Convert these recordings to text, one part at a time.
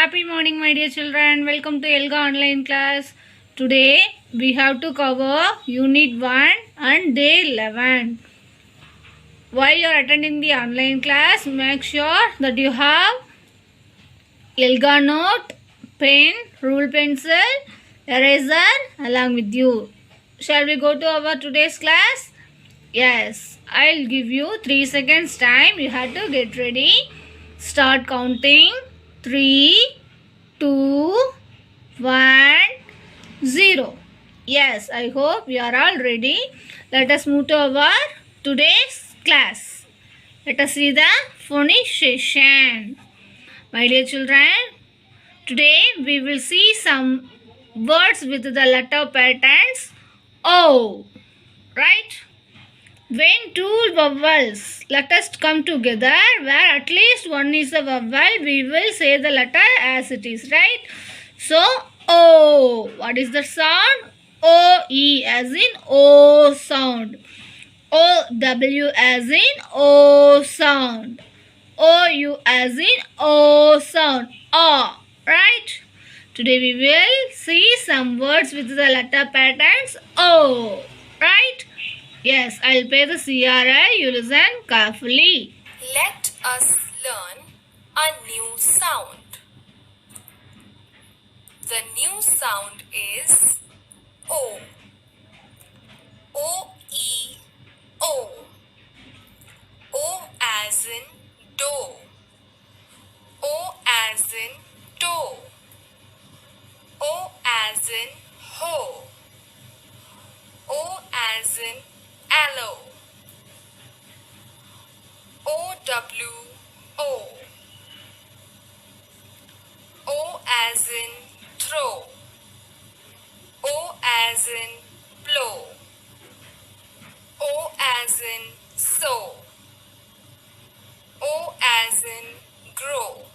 Happy morning, my dear children. Welcome to Elga online class. Today we have to cover Unit 1 and Day 11. While you are attending the online class, make sure that you have Elga note, pen, rule pencil, eraser along with you. Shall we go to our today's class? Yes, I'll give you 3 seconds time. You have to get ready. Start counting. 3, 2, 1, 0. Yes, I hope you are all ready. Let us move to our today's class. Let us see the phonication. My dear children, today we will see some words with the letter patterns O. Right? When two vowels letters come together, where at least one is a vowel, we will say the letter as it is, right? So, O. What is the sound? O-E as in O sound. O-W as in O sound. O-U as in O sound. O. Right? Today we will see some words with the letter patterns O. Right? Yes, I'll play the CRI. You listen carefully. Let us learn a new sound. The new sound is O. O-E, O. O as in do. O as in toe. O as in ho. O as in aloe. O-W-O. O as in throw. O as in blow. O as in sow. O as in grow.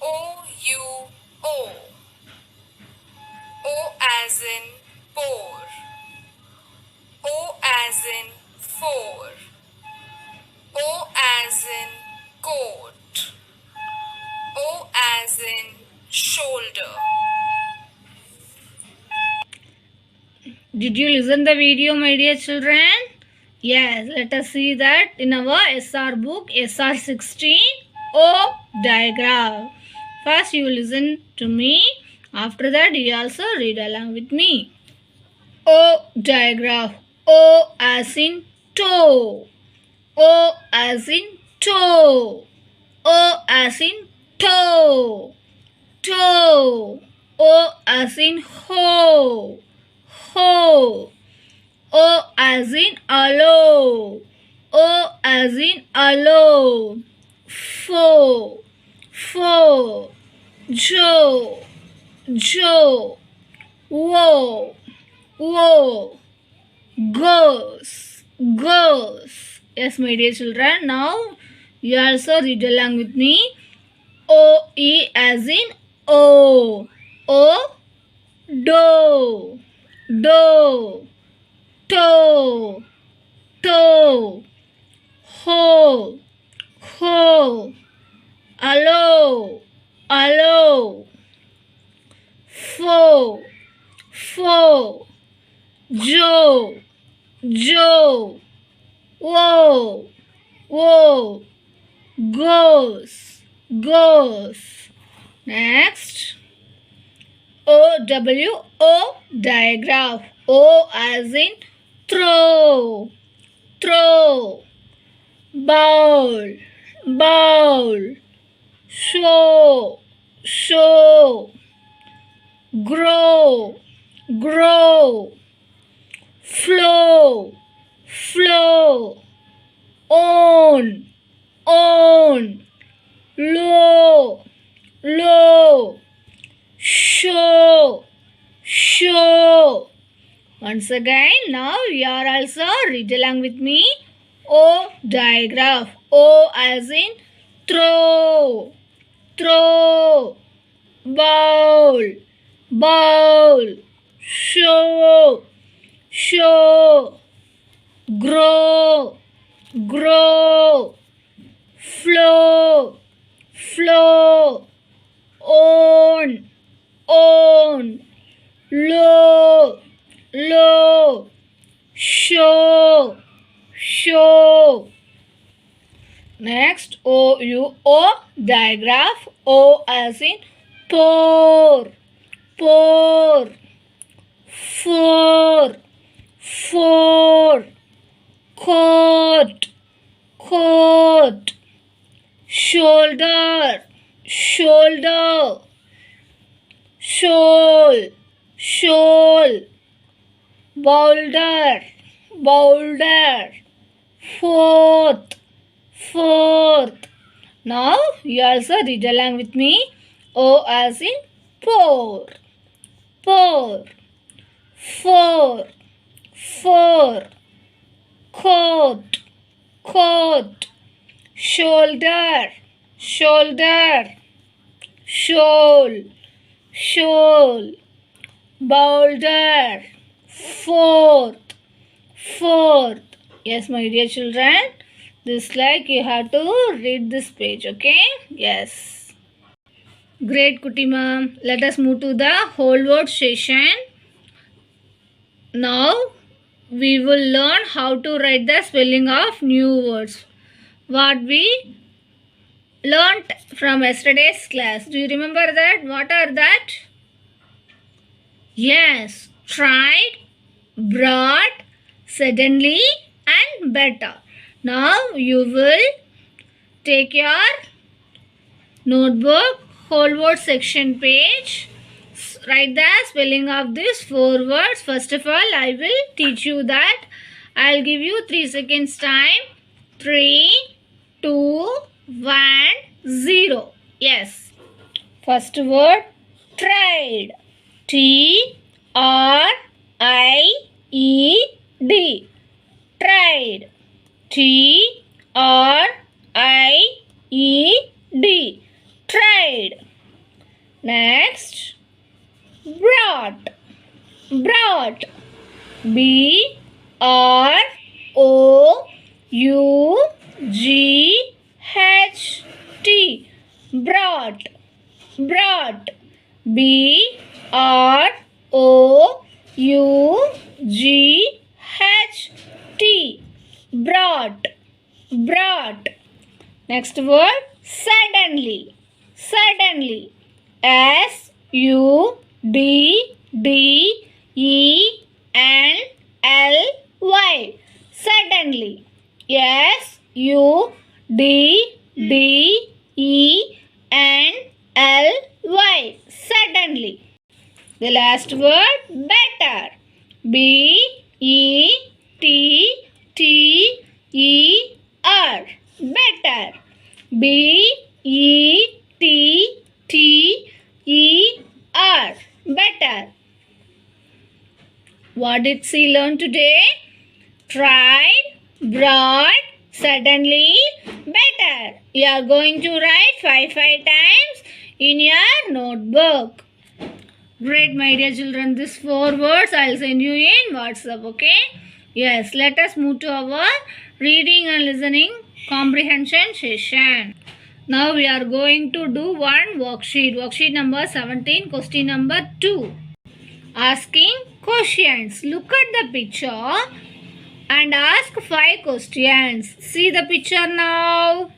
O-U-O. O as in pour. O as in four. O as in coat. O as in shoulder. Did you listen the video, my dear children? Yes, let us see that in our SR book, SR 16, O diagram. First you listen to me. After that you also read along with me. O diagram. O as in toe. O as in toe. O as in toe. Toe. O as in ho. Ho. O as in aloe. O as in aloe. Fo. Fo. Jo. Jo. Wo. Wo. Goes. Goes. Yes, my dear children. Now you also read along with me. O-E as in O. O. Do. Do. Toe. Toe. Ho. Ho. Aloe. Aloe. Fo. Fo. Jo. Jo. Wo. Wo. Goes. Goes. Next. O-W-O diagram. O as in throw. Throw. Bowl. Bowl. Show. Show. Grow. Grow. Flow. Flow. Own. Own. Low. Low. Show. Show. Once again, now you are also read along with me. O diagram. O as in throw. Throw. Bowl. Bowl. Show. Show. Grow. Grow. Flow. Flow. P-O-U-O, digraph. O as in pour, pour. Four, four. Coat, coat. Shoulder, shoulder. Shoal, shoal. Boulder, boulder. Fourth, fourth. Now you also read along with me. O as in pour, pour. Four, four. Coat, coat. Shoulder, shoulder. Shoal, shoal. Boulder, fourth, fourth. Yes, my dear children, this like you have to read this page, okay? Yes. Great, Kuti ma'am. Let us move to the whole word session. Now we will learn how to write the spelling of new words. What we learnt from yesterday's class. Do you remember that? What are that? Yes, tried, brought, suddenly and better. Now you will take your notebook, whole word section page. Write the spelling of these four words. First of all, I will teach you that. I'll give you 3 seconds time. 3, 2, 1, 0. Yes. First word, tried. T-R-I-E-D. Tried. T-R-I-E-D. Tried. Next, brought. Brought. B-R-O-U-G-H-T. Brought. Brought. B-R-O-U-G-H-T. Brought. Brought. Next word, suddenly. Suddenly. S-U-D-D-E-N-L-Y. Suddenly. S-U-D-D-E-N-L-Y. Suddenly. The last word, better. B-E-T-T-E-R. Better. B-E-T-T-E-R. Better. What did she learn today? Tried, brought, suddenly, better. You are going to write 5 times in your notebook. Great, my dear children. These 4 words I will send you in WhatsApp, okay? Yes, let us move to our reading and listening comprehension session. Now we are going to do one worksheet. Worksheet number 17, question number 2. Asking questions. Look at the picture and ask 5 questions. See the picture now.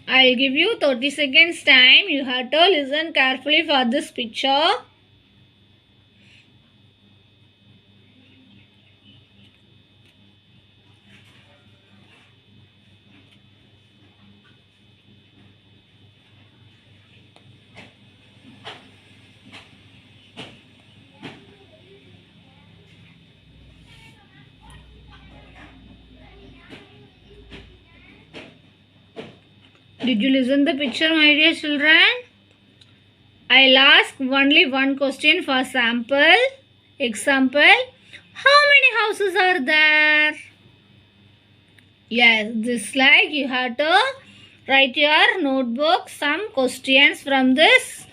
I will give you 30 seconds time. You have to listen carefully for this picture. Did you listen the picture, my dear children? I'll ask only one question for sample. Example, how many houses are there? Yes, this like you have to write your notebook some questions from this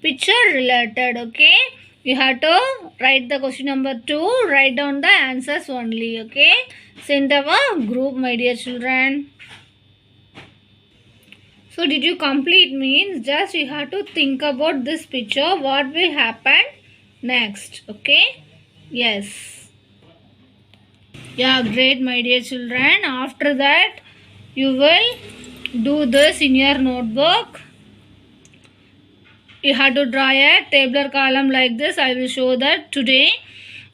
picture related, okay? You have to write the question number 2, write down the answers only, okay? Send our group, my dear children. So did you complete means just you have to think about this picture, what will happen next, okay? Yes. Yeah, great, my dear children. After that, You will do this in your notebook. You have to draw a tabular column like this. I will show that today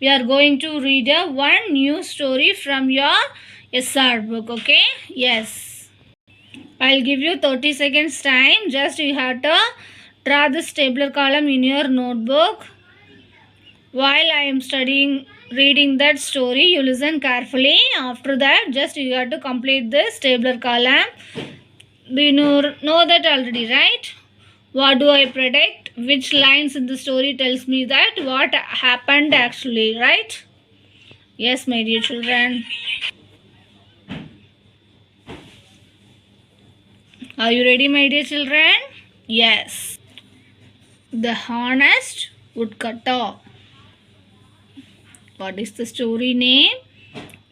we are going to read one new story from your SR book. Okay? Yes. I'll give you 30 seconds time. Just you have to draw this tabular column in your notebook. While I am reading that story, you listen carefully. After that, just you have to complete this tabular column. We know that already, right? What do I predict? Which lines in the story tells me that what happened actually, right? Yes, my dear children. Are you ready, my dear children? Yes. The Honest Woodcutter. What is the story name?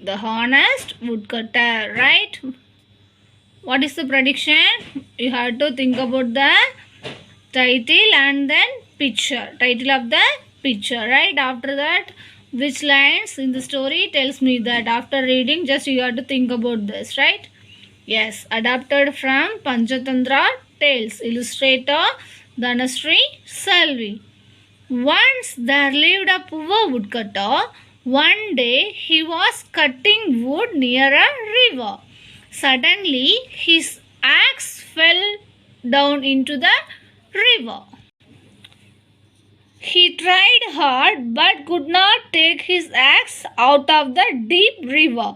The Honest Woodcutter, right? What is the prediction? You have to think about the title and then picture. Title of the picture, right? After that, which lines in the story tells me that. After reading, just you have to think about this, right? Yes. Adapted from Panchatantra Tales. Illustrator Dhanasri Salvi. Once there lived a poor woodcutter. One day he was cutting wood near a river. Suddenly his axe fell down into the river. He tried hard but could not take his axe out of the deep river.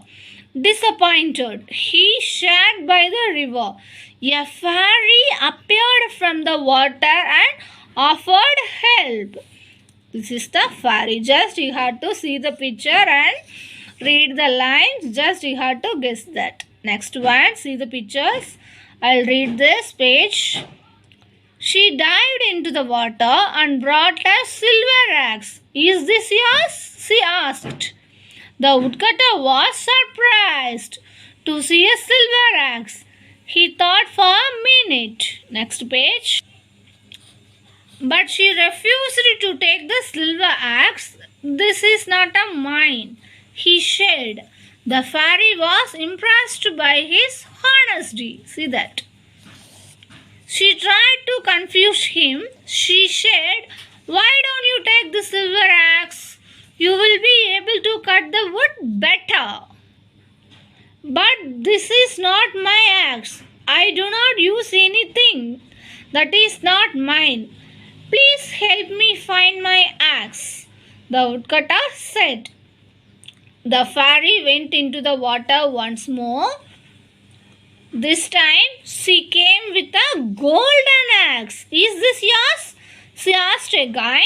Disappointed, he sat by the river. A fairy appeared from the water and offered help. This is the fairy. Just you have to see the picture and read the lines. Just you have to guess that. Next one, see the pictures. I'll read this page. She dived into the water and brought a silver axe. Is this yours? She asked. The woodcutter was surprised to see a silver axe. He thought for a minute. Next page. But she refused to take the silver axe. This is not a mine, he said. The fairy was impressed by his honesty. See that. She tried to confuse him. She said, why don't you take the silver axe? You will be able to cut the wood better. But this is not my axe. I do not use anything that is not mine. Please help me find my axe, the woodcutter said. The fairy went into the water once more. This time she came with a golden axe. Is this yours? She asked again.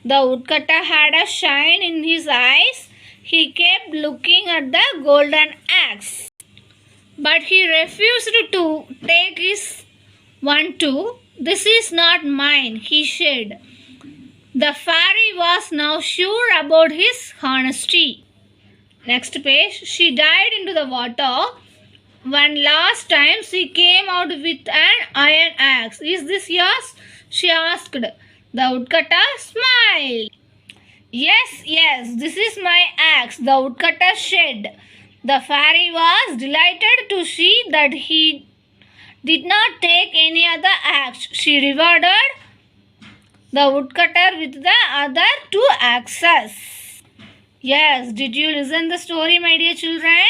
The woodcutter had a shine in his eyes. He kept looking at the golden axe. But he refused to take his one too. This is not mine, he said. The fairy was now sure about his honesty. Next page. She dived into the water. One last time she came out with an iron axe. Is this yours? She asked. The woodcutter smiled. Yes, this is my axe, the woodcutter said. The fairy was delighted to see that he did not take any other axe. She rewarded the woodcutter with the other two axes. Yes, did you listen the story, my dear children?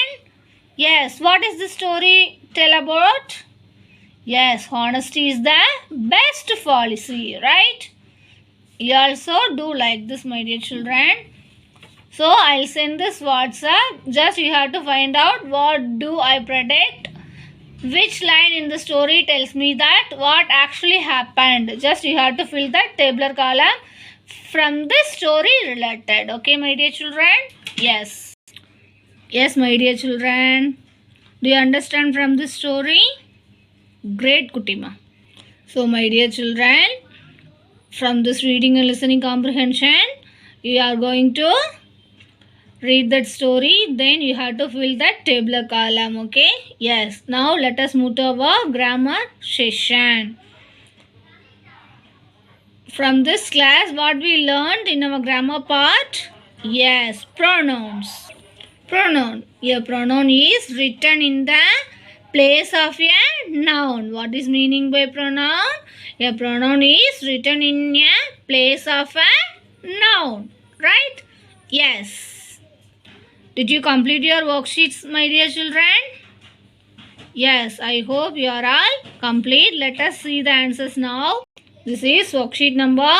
Yes, what is the story tell about? Yes, honesty is the best policy, right? You also do like this, my dear children. So, I'll send this WhatsApp. Just you have to find out what do I predict. Which line in the story tells me that what actually happened. Just you have to fill that tabular column from this story related. Okay, my dear children? Yes. Yes, my dear children. Do you understand from this story? Great, Kutima. So, my dear children, from this reading and listening comprehension, you are going to read that story. Then you have to fill that tabular column. Okay? Yes. Now, let us move to our grammar session. From this class, what we learned in our grammar part? Yes, pronouns. Pronoun. A pronoun is written in the place of a noun. What is meaning by pronoun? A pronoun is written in a place of a noun. Right? Yes. Did you complete your worksheets, my dear children? Yes, I hope you are all complete. Let us see the answers now. This is worksheet number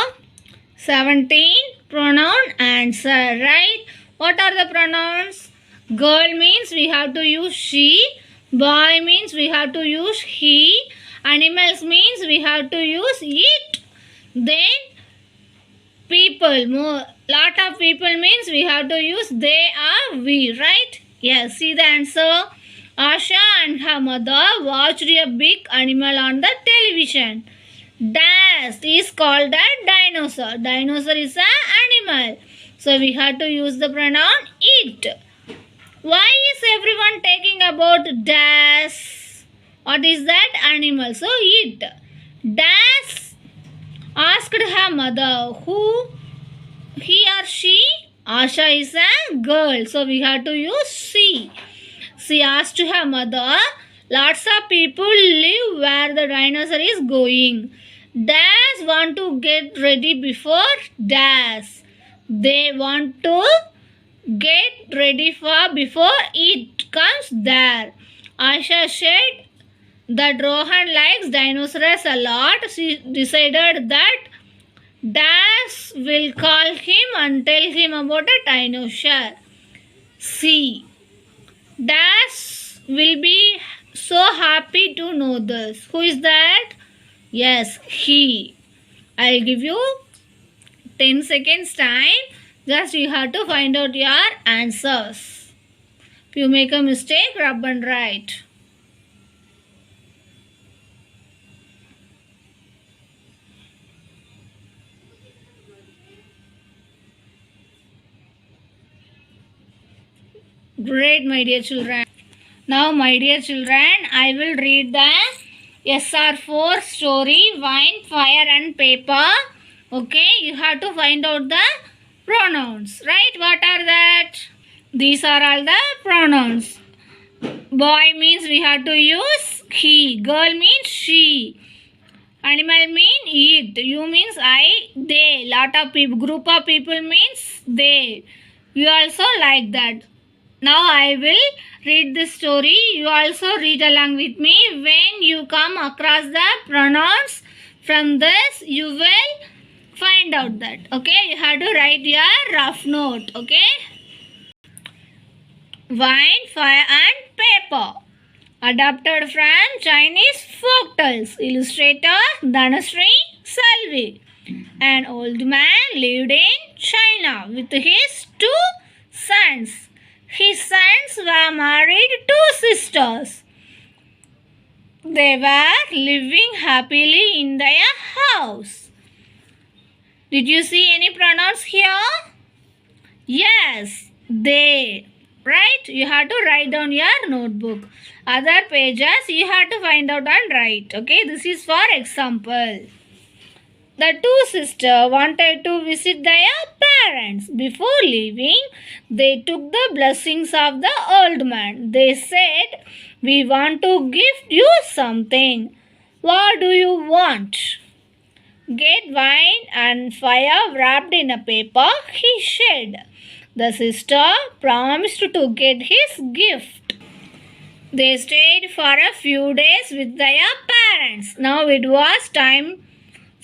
17. Pronoun answer. Right? What are the pronouns? Girl means we have to use she. Boy means we have to use he. Animals means we have to use it. Then people, lot of people means we have to use they are we. Right? Yes, see the answer. Asha and her mother watched a big animal on the television. Dash is called a dinosaur. Dinosaur is an animal. So we have to use the pronoun it. Why is everyone talking about dash? What is that animal? So it. Dash asked her mother who he or she. Asha is a girl. So we have to use she. She asked her mother, lots of people live where the dinosaur is going. Dash want to get ready before dash. They want to get ready for before it comes there. Asha said that Rohan likes dinosaurs a lot. She decided that Dash will call him and tell him about a dinosaur. See. Dash will be so happy to know this. Who is that? Yes, he. I'll give you 10 seconds time. Just you have to find out your answers. If you make a mistake, rub and write. Great, my dear children. Now, my dear children, I will read the SR4 story, Wine, Fire and Paper. Okay, you have to find out the pronouns. Right? What are that? These are all the pronouns. Boy means we have to use he. Girl means she. Animal mean it. You means I. They. Lot of people. Group of people means they. You also like that. Now I will read this story. You also read along with me. When you come across the pronouns from this, you will find out that. Okay, you have to write your rough note. Okay. Wine, fire and paper. Adapted from Chinese folk tales. Illustrator Dhanasri Salvi. An old man lived in China with his two sons. His sons were married to sisters. They were living happily in their house. Did you see any pronouns here? Yes, they. Right? You have to write down your notebook. Other pages you have to find out and write. Okay, this is for example. The two sisters wanted to visit their parents. Before leaving, they took the blessings of the old man. They said, "We want to gift you something. What do you want?" "Get wine and fire wrapped in a paper," he said. The sister promised to get his gift. They stayed for a few days with their parents. Now it was time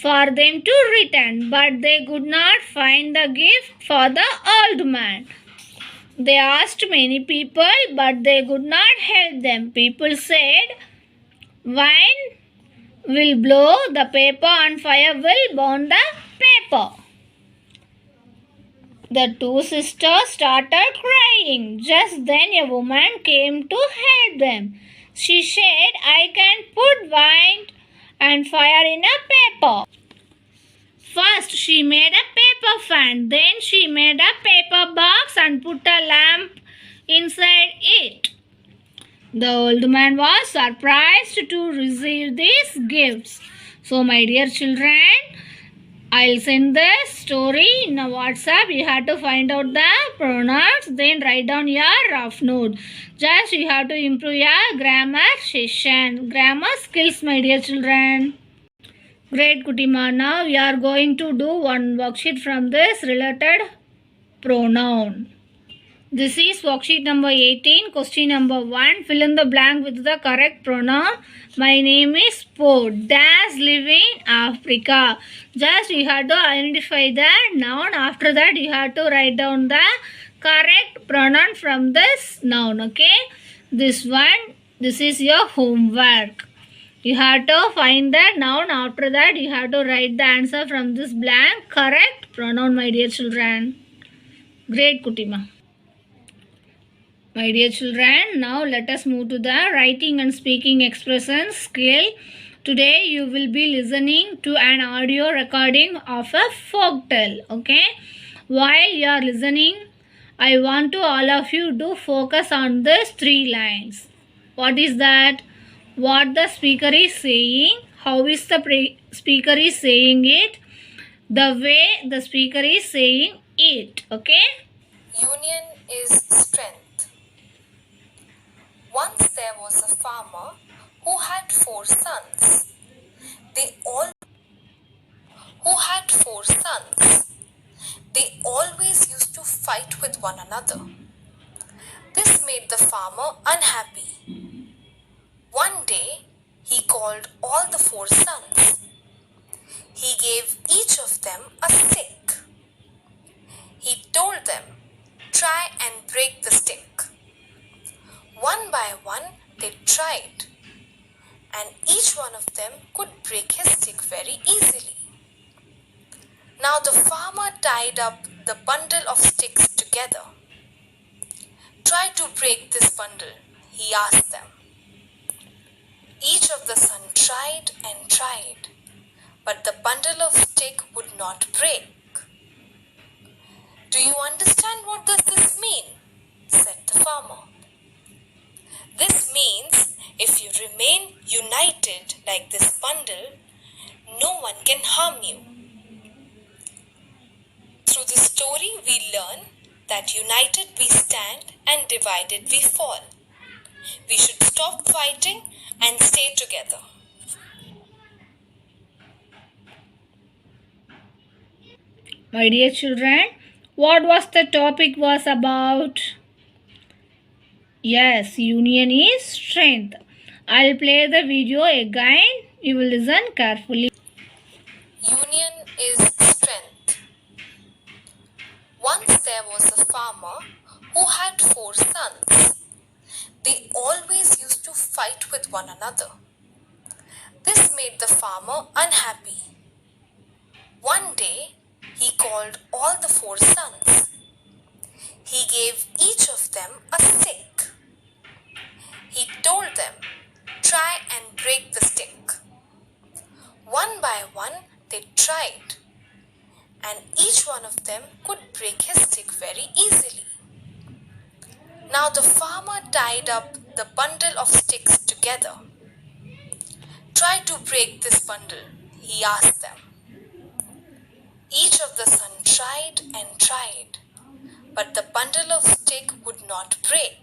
for them to return, but they could not find the gift for the old man. They asked many people, but they could not help them. People said, "Wine will blow the paper and fire will burn the paper." The two sisters started crying. Just then a woman came to help them. She said, "I can put wine and fire in a paper." First she made a paper fan, then she made a paper box and put a lamp inside it. The old man was surprised to receive these gifts. So my dear children, I'll send the story in a WhatsApp. You have to find out the pronouns, then write down your rough note. Just you have to improve your grammar session, grammar skills, my dear children. Great, Kutima. Now we are going to do one worksheet from this related pronoun. This is worksheet number 18, question number 1. Fill in the blank with the correct pronoun. My name is Po. Dash live in Africa. Just you have to identify the noun. After that, you have to write down the correct pronoun from this noun. Okay. This one, this is your homework. You have to find the noun. After that, you have to write the answer from this blank correct pronoun, my dear children. Great, Kutima. My dear children, now let us move to the writing and speaking expression skill. Today you will be listening to an audio recording of a folk tale. Okay? While you are listening, I want to all of you to focus on these 3 lines. What is that? What the speaker is saying, how is the speaker is saying it, the way the speaker is saying it. Okay? Union is strength. Once there was a farmer who had 4 sons. They always used to fight with one another. This made the farmer unhappy. One day, he called all the 4 sons. He gave each of them a stick. He told them, try and break the stick. One by one, they tried, and each one of them could break his stick very easily. Now the farmer tied up the bundle of sticks together. Try to break this bundle, he asked them. Each of the sons tried and tried, but the bundle of stick would not break. Do you understand what does this mean? Said the farmer. This means if you remain united like this bundle, no one can harm you. Through this story, we learn that united we stand and divided we fall. We should stop fighting and stay together. My dear children, what was the topic was about? Yes, union is strength. I'll play the video again. You will listen carefully. Union is strength. Once there was a farmer who had 4 sons. They always used to fight with one another. This made the farmer unhappy. One day, he called all the 4 sons. He gave each of them a stick. He told them, try and break the stick. One by one, they tried, and each one of them could break his stick very easily. Now the farmer tied up the bundle of sticks together. Try to break this bundle, he asked them. Each of the sons tried and tried, but the bundle of stick would not break.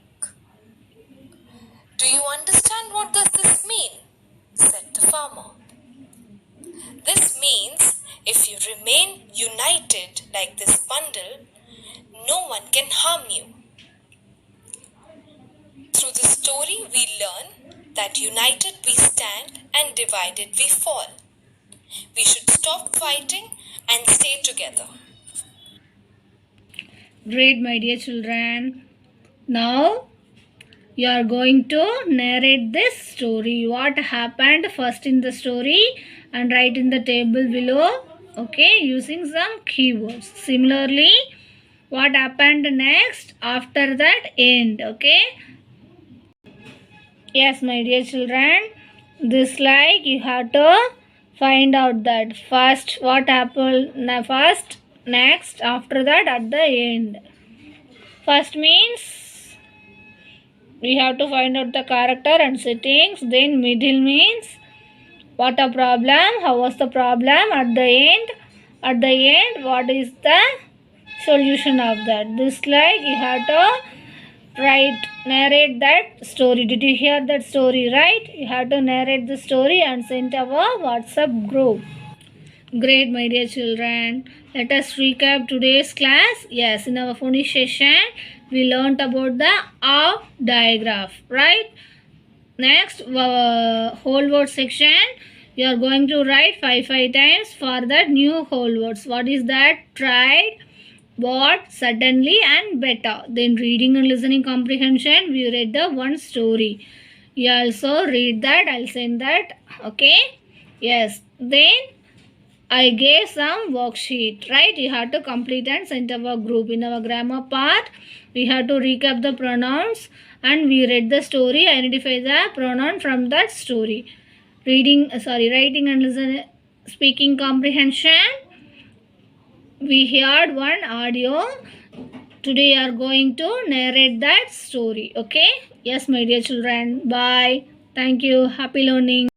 Do you understand what does this mean? Said the farmer. This means if you remain united like this bundle, no one can harm you. Through this story, we learn that united we stand and divided we fall. We should stop fighting and stay together. Great, my dear children. Now, you are going to narrate this story. What happened first in the story and write in the table below. Okay, using some keywords. Similarly, what happened next after that end. Okay. Yes, my dear children, this like you have to find out that first what happened first, next, after that, at the end. First means we have to find out the character and settings. Then middle means what a problem, how was the problem, at the end, At the end, what is the solution of that? This like you have to narrate that story. Did you hear that story, right? You have to narrate the story and send our WhatsApp group. Great, my dear children. Let us recap today's class. Yes, in our phonics session, we learnt about the of digraph, right? Next, whole word section. You are going to write 5 times for the new whole words. What is that? Tried, bought, suddenly, and better. Then reading and listening comprehension. We read the one story. You also read that. I'll send that. Okay. Yes. Then I gave some worksheet, right? You have to complete and send our group. In our grammar part, we have to recap the pronouns and we read the story, identify the pronoun from that story. Writing and listening, speaking comprehension. We heard one audio. Today you are going to narrate that story. Okay? Yes, my dear children. Bye. Thank you. Happy learning.